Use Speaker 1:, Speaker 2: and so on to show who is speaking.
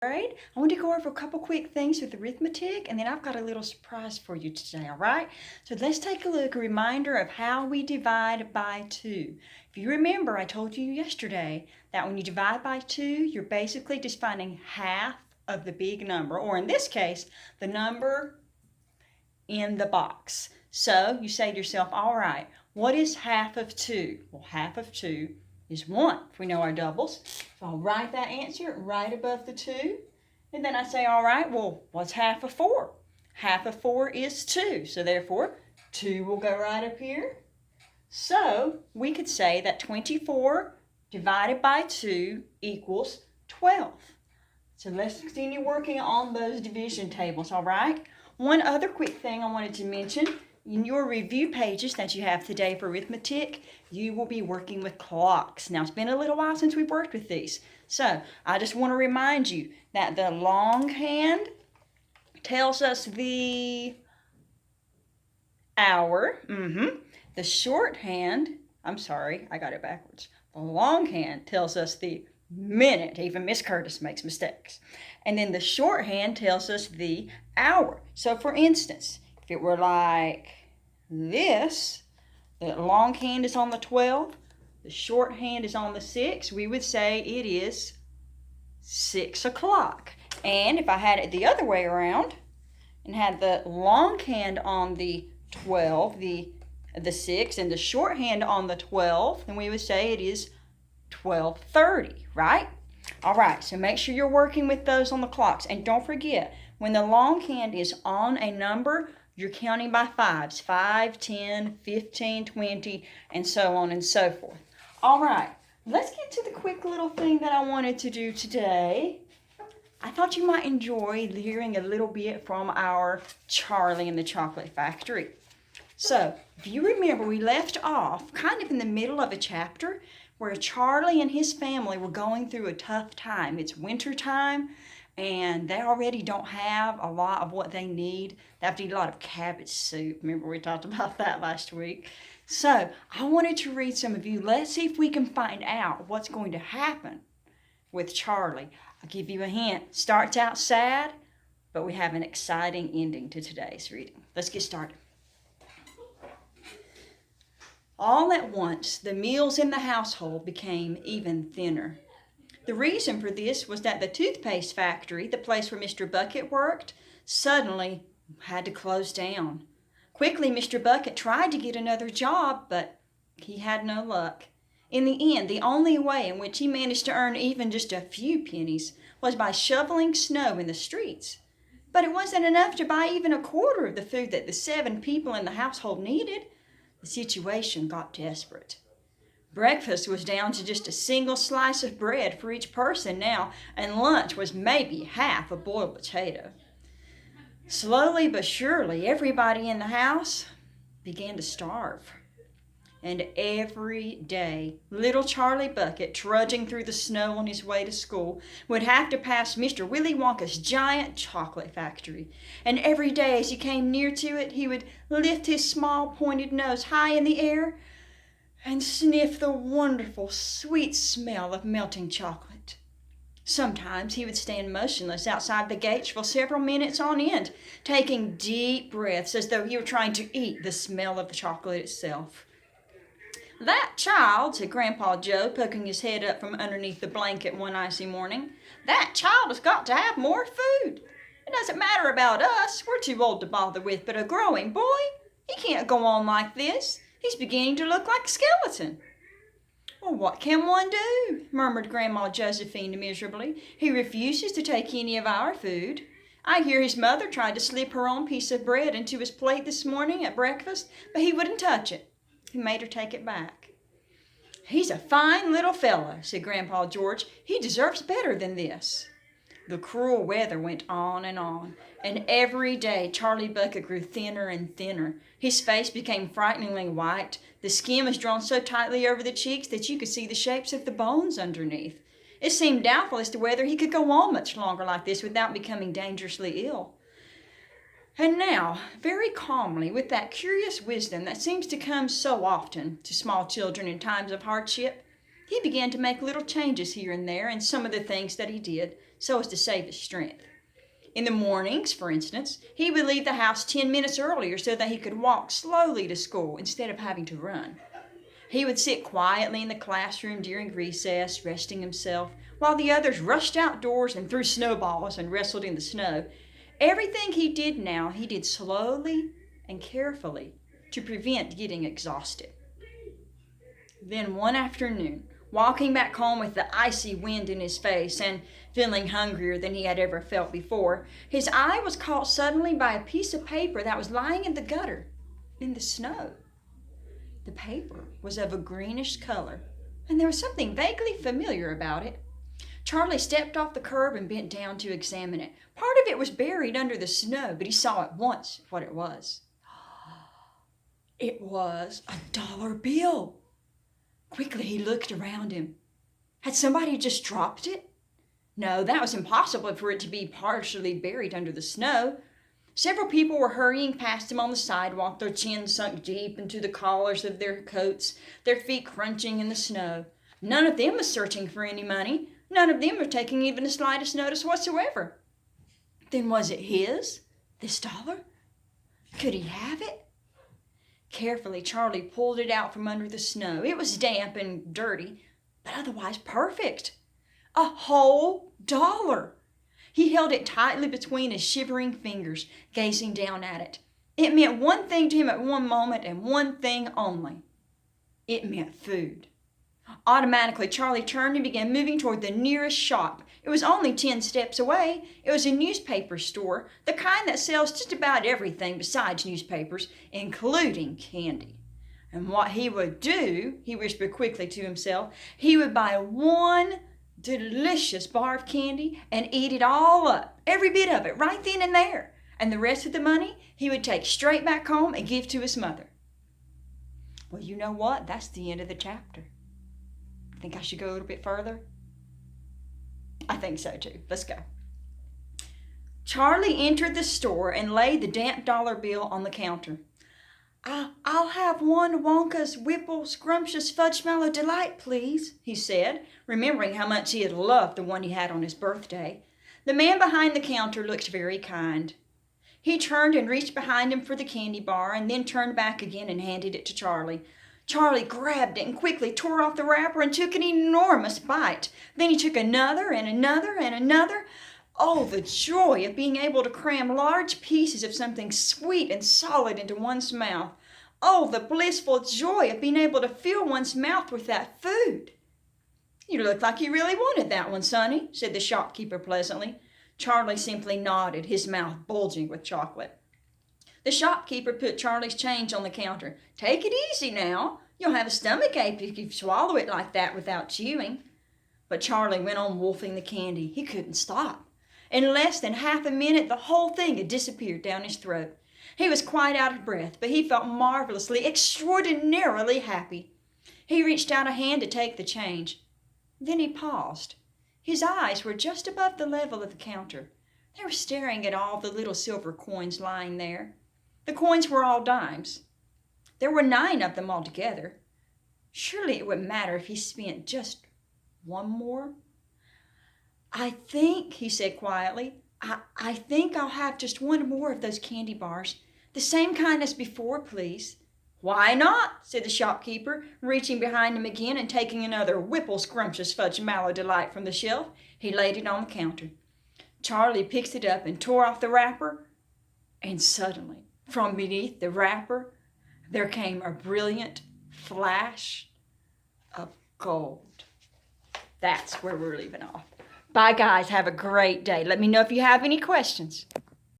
Speaker 1: Grade. I want to go over a couple quick things with arithmetic, and then I've got a little surprise for you today, all right? So let's take a look, a reminder of how we divide by 2. If you remember, I told you yesterday that when you divide by 2, you're basically just finding half of the big number, or in this case, the number in the box. So you say to yourself, all right, what is half of 2? Well, half of 2 is 1, if we know our doubles. So I'll write that answer right above the 2. And then I say, all right, well, what's half of 4? Half of 4 is 2. So therefore, 2 will go right up here. So we could say that 24 divided by 2 equals 12. So let's continue working on those division tables, all right? One other quick thing I wanted to mention, in your review pages that you have today for arithmetic, you will be working with clocks. Now, it's been a little while since we've worked with these. So I just want to remind you that the longhand tells us the hour. The shorthand, I'm sorry, I got it backwards. The longhand tells us the minute. Even Miss Curtis makes mistakes. And then the shorthand tells us the hour. So for instance, if it were like this, the longhand is on the 12, the shorthand is on the 6, we would say it is 6 o'clock. And if I had it the other way around and had the longhand on the 12, the 6, and the shorthand on the 12, then we would say it is 12:30, right? All right, so make sure you're working with those on the clocks. And don't forget, when the longhand is on a number, you're counting by 5s. 5, 10, 15, 20, and so on and so forth. All right, let's get to the quick little thing that I wanted to do today. I thought you might enjoy hearing a little bit from our Charlie and the Chocolate Factory. So, if you remember, we left off kind of in the middle of a chapter where Charlie and his family were going through a tough time. It's winter time, and they already don't have a lot of what they need. They have to eat a lot of cabbage soup. Remember, we talked about that last week. So, I wanted to read some of you. Let's see if we can find out what's going to happen with Charlie. I'll give you a hint. Starts out sad, but we have an exciting ending to today's reading. Let's get started. All at once, the meals in the household became even thinner. The reason for this was that the toothpaste factory, the place where Mr. Bucket worked, suddenly had to close down. Quickly, Mr. Bucket tried to get another job, but he had no luck. In the end, the only way in which he managed to earn even just a few pennies was by shoveling snow in the streets. But it wasn't enough to buy even a quarter of the food that the 7 people in the household needed. The situation got desperate. Breakfast was down to just a single slice of bread for each person now, and lunch was maybe half a boiled potato. Slowly but surely, everybody in the house began to starve. And every day, little Charlie Bucket, trudging through the snow on his way to school, would have to pass Mr. Willy Wonka's giant chocolate factory. And every day as he came near to it, he would lift his small pointed nose high in the air and sniff the wonderful sweet smell of melting chocolate. Sometimes he would stand motionless outside the gates for several minutes on end, taking deep breaths as though he were trying to eat the smell of the chocolate itself. "That child," said Grandpa Joe, poking his head up from underneath the blanket one icy morning, "that child has got to have more food. It doesn't matter about us, we're too old to bother with, but a growing boy, he can't go on like this. He's beginning to look like a skeleton." "Well, what can one do?" murmured Grandma Josephine miserably. "He refuses to take any of our food. I hear his mother tried to slip her own piece of bread into his plate this morning at breakfast, but he wouldn't touch it. He made her take it back." "He's a fine little fellow," said Grandpa George. "He deserves better than this." The cruel weather went on, and every day Charlie Bucket grew thinner and thinner. His face became frighteningly white. The skin was drawn so tightly over the cheeks that you could see the shapes of the bones underneath. It seemed doubtful as to whether he could go on much longer like this without becoming dangerously ill. And now, very calmly, with that curious wisdom that seems to come so often to small children in times of hardship, he began to make little changes here and there in some of the things that he did, so as to save his strength. In the mornings, for instance, he would leave the house 10 minutes earlier so that he could walk slowly to school instead of having to run. He would sit quietly in the classroom during recess, resting himself, while the others rushed outdoors and threw snowballs and wrestled in the snow. Everything he did now, he did slowly and carefully to prevent getting exhausted. Then one afternoon, walking back home with the icy wind in his face and feeling hungrier than he had ever felt before, his eye was caught suddenly by a piece of paper that was lying in the gutter, in the snow. The paper was of a greenish color, and there was something vaguely familiar about it. Charlie stepped off the curb and bent down to examine it. Part of it was buried under the snow, but he saw at once what it was. It was a dollar bill. Quickly he looked around him. Had somebody just dropped it? No, that was impossible for it to be partially buried under the snow. Several people were hurrying past him on the sidewalk, their chins sunk deep into the collars of their coats, their feet crunching in the snow. None of them was searching for any money. None of them were taking even the slightest notice whatsoever. Then was it his, this dollar? Could he have it? Carefully, Charlie pulled it out from under the snow. It was damp and dirty, but otherwise perfect. A whole dollar. He held it tightly between his shivering fingers, gazing down at it. It meant one thing to him at one moment and one thing only. It meant food. Automatically, Charlie turned and began moving toward the nearest shop. It was only 10 steps away. It was a newspaper store, the kind that sells just about everything besides newspapers, including candy. And what he would do, he whispered quickly to himself, he would buy one delicious bar of candy and eat it all up, every bit of it, right then and there. And the rest of the money he would take straight back home and give to his mother. Well, you know what? That's the end of the chapter. Think I should go a little bit further? I think so too. Let's go. Charlie entered the store and laid the damp dollar bill on the counter. I'll have one Wonka's Whipple Scrumptious Fudge Mallow Delight, please, he said, remembering how much he had loved the one he had on his birthday. The man behind the counter looked very kind. He turned and reached behind him for the candy bar and then turned back again and handed it to Charlie. Charlie grabbed it and quickly tore off the wrapper and took an enormous bite. Then he took another and another and another. Oh, the joy of being able to cram large pieces of something sweet and solid into one's mouth. Oh, the blissful joy of being able to fill one's mouth with that food. You look like you really wanted that one, Sonny, said the shopkeeper pleasantly. Charlie simply nodded, his mouth bulging with chocolate. The shopkeeper put Charlie's change on the counter. Take it easy now. You'll have a stomachache if you swallow it like that without chewing. But Charlie went on wolfing the candy. He couldn't stop. In less than half a minute, the whole thing had disappeared down his throat. He was quite out of breath, but he felt marvelously, extraordinarily happy. He reached out a hand to take the change. Then he paused. His eyes were just above the level of the counter. They were staring at all the little silver coins lying there. The coins were all dimes. There were 9 of them altogether. Surely it wouldn't matter if he spent just one more. I think, he said quietly, I think I'll have just one more of those candy bars. The same kind as before, please. Why not? Said the shopkeeper, reaching behind him again and taking another Whipple Scrumptious Fudge Mallow Delight from the shelf. He laid it on the counter. Charlie picked it up and tore off the wrapper, and suddenly, from beneath the wrapper, there came a brilliant flash of gold. That's where we're leaving off. Bye, guys. Have a great day. Let me know if you have any questions.